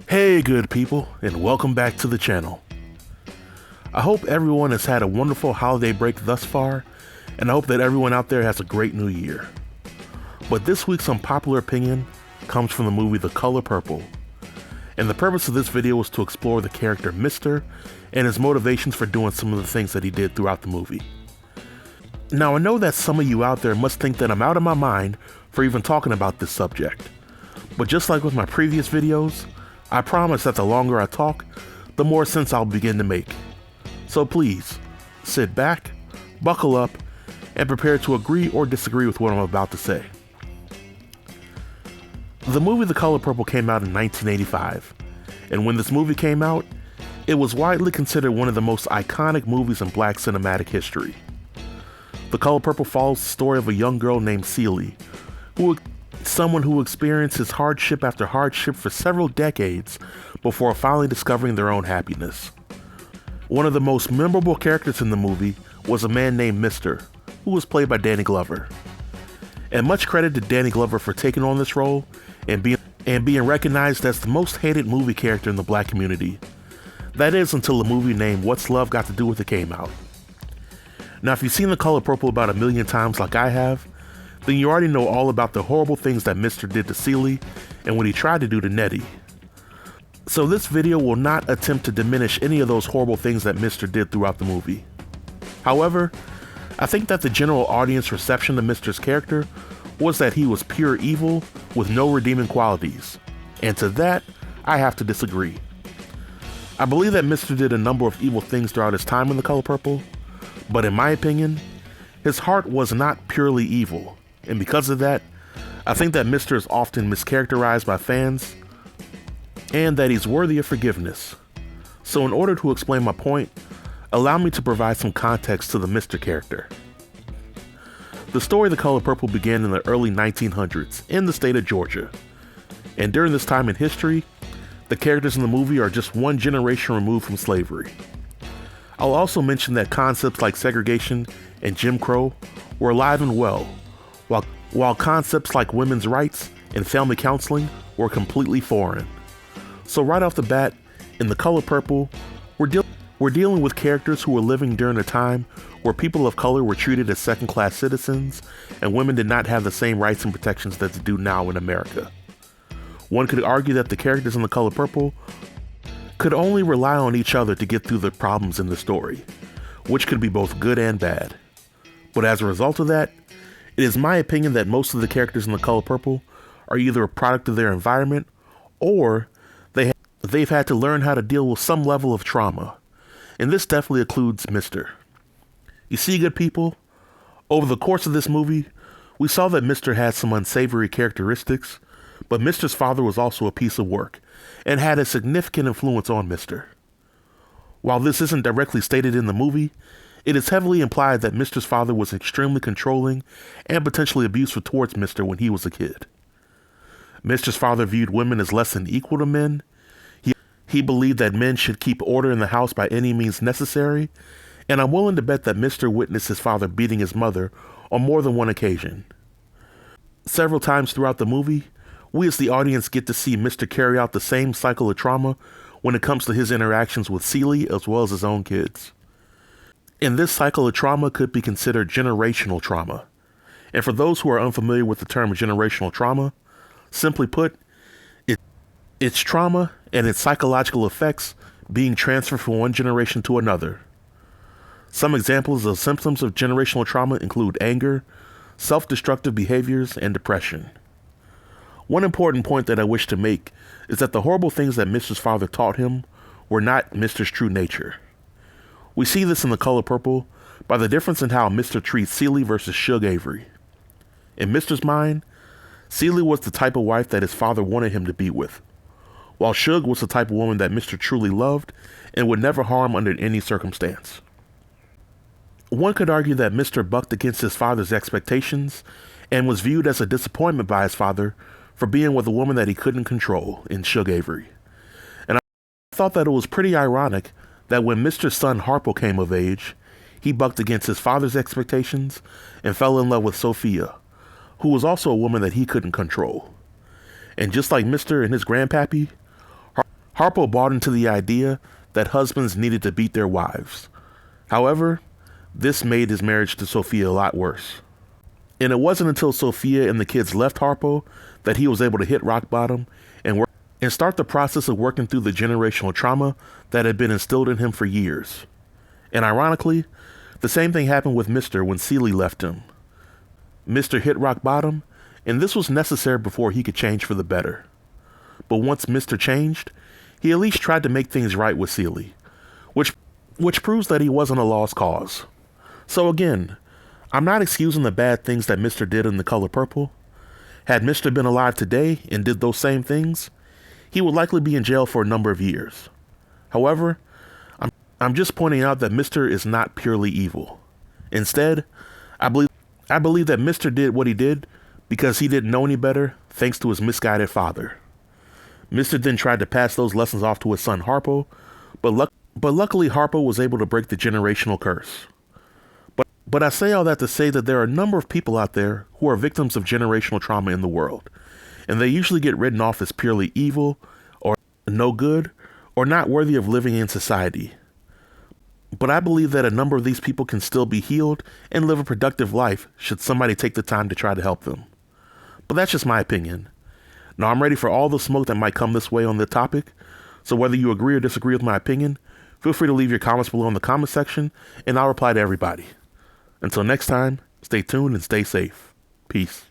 Hey good people, and welcome back to the channel. I hope everyone has had a wonderful holiday break thus far, and I hope that everyone out there has a great new year. But this week's unpopular opinion comes from the movie The Color Purple, and the purpose of this video is to explore the character Mr. and his motivations for doing some of the things that he did throughout the movie. Now I know that some of you out there must think that I'm out of my mind for even talking about this subject, but just like with my previous videos, I promise that the longer I talk, the more sense I'll begin to make. So please, sit back, buckle up, and prepare to agree or disagree with what I'm about to say. The movie The Color Purple came out in 1985, and when this movie came out, it was widely considered one of the most iconic movies in Black cinematic history. The Color Purple follows the story of a young girl named Celie, someone who experiences hardship after hardship for several decades before finally discovering their own happiness. One of the most memorable characters in the movie was a man named Mr., who was played by Danny Glover. And much credit to Danny Glover for taking on this role and being recognized as the most hated movie character in the Black community. That is until a movie named What's Love Got to Do With It came out. Now if you've seen The Color Purple about 1,000,000 times like I have, then you already know all about the horrible things that Mr. did to Celie and what he tried to do to Nettie. So this video will not attempt to diminish any of those horrible things that Mr. did throughout the movie. However, I think that the general audience reception of Mr.'s character was that he was pure evil with no redeeming qualities, and to that, I have to disagree. I believe that Mr. did a number of evil things throughout his time in The Color Purple, but in my opinion, his heart was not purely evil, and because of that, I think that Mr. is often mischaracterized by fans, and that he's worthy of forgiveness. So in order to explain my point, allow me to provide some context to the Mr. character. The story of The Color Purple began in the early 1900s in the state of Georgia, and during this time in history, the characters in the movie are just one generation removed from slavery. I'll also mention that concepts like segregation and Jim Crow were alive and well, while concepts like women's rights and family counseling were completely foreign. So right off the bat, in The Color Purple, we're dealing with characters who were living during a time where people of color were treated as second-class citizens and women did not have the same rights and protections that they do now in America. One could argue that the characters in The Color Purple could only rely on each other to get through the problems in the story, which could be both good and bad. But as a result of that, it is my opinion that most of the characters in The Color Purple are either a product of their environment or they've had to learn how to deal with some level of trauma. And this definitely includes Mr. You see, good people, over the course of this movie, we saw that Mr. had some unsavory characteristics, but Mr.'s father was also a piece of work and had a significant influence on Mr. While this isn't directly stated in the movie, it is heavily implied that Mr.'s father was extremely controlling and potentially abusive towards Mr. when he was a kid. Mr.'s father viewed women as less than equal to men. He believed that men should keep order in the house by any means necessary, and I'm willing to bet that Mr. witnessed his father beating his mother on more than one occasion. Several times throughout the movie, we as the audience get to see Mr. carry out the same cycle of trauma when it comes to his interactions with Celie as well as his own kids. And this cycle of trauma could be considered generational trauma. And for those who are unfamiliar with the term generational trauma, simply put, it's trauma and its psychological effects being transferred from one generation to another. Some examples of symptoms of generational trauma include anger, self-destructive behaviors, and depression. One important point that I wish to make is that the horrible things that Mr.'s father taught him were not Mr.'s true nature. We see this in The Color Purple by the difference in how Mr. treats Celie versus Shug Avery. In Mr.'s mind, Celie was the type of wife that his father wanted him to be with, while Shug was the type of woman that Mr. truly loved and would never harm under any circumstance. One could argue that Mr. bucked against his father's expectations and was viewed as a disappointment by his father for being with a woman that he couldn't control in Shug Avery. And I thought that it was pretty ironic that when Mr.'s son Harpo came of age, he bucked against his father's expectations and fell in love with Sophia, who was also a woman that he couldn't control. And just like Mr. and his grandpappy, Harpo bought into the idea that husbands needed to beat their wives. However, this made his marriage to Sophia a lot worse. And it wasn't until Sophia and the kids left Harpo that he was able to hit rock bottom and start the process of working through the generational trauma that had been instilled in him for years. And ironically, the same thing happened with Mr. when Celie left him. Mr. hit rock bottom, and this was necessary before he could change for the better. But once Mr. changed, he at least tried to make things right with Celie, which proves that he wasn't a lost cause. So again, I'm not excusing the bad things that Mr. did in The Color Purple. Had Mr. been alive today and did those same things, he would likely be in jail for a number of years. However, I'm just pointing out that Mr. is not purely evil. Instead, I believe that Mr. did what he did because he didn't know any better thanks to his misguided father. Mr. then tried to pass those lessons off to his son Harpo, but luckily Harpo was able to break the generational curse. But I say all that to say that there are a number of people out there who are victims of generational trauma in the world, and they usually get written off as purely evil, or no good, or not worthy of living in society. But I believe that a number of these people can still be healed and live a productive life should somebody take the time to try to help them. But that's just my opinion. Now I'm ready for all the smoke that might come this way on the topic, so whether you agree or disagree with my opinion, feel free to leave your comments below in the comment section, and I'll reply to everybody. Until next time, stay tuned and stay safe. Peace.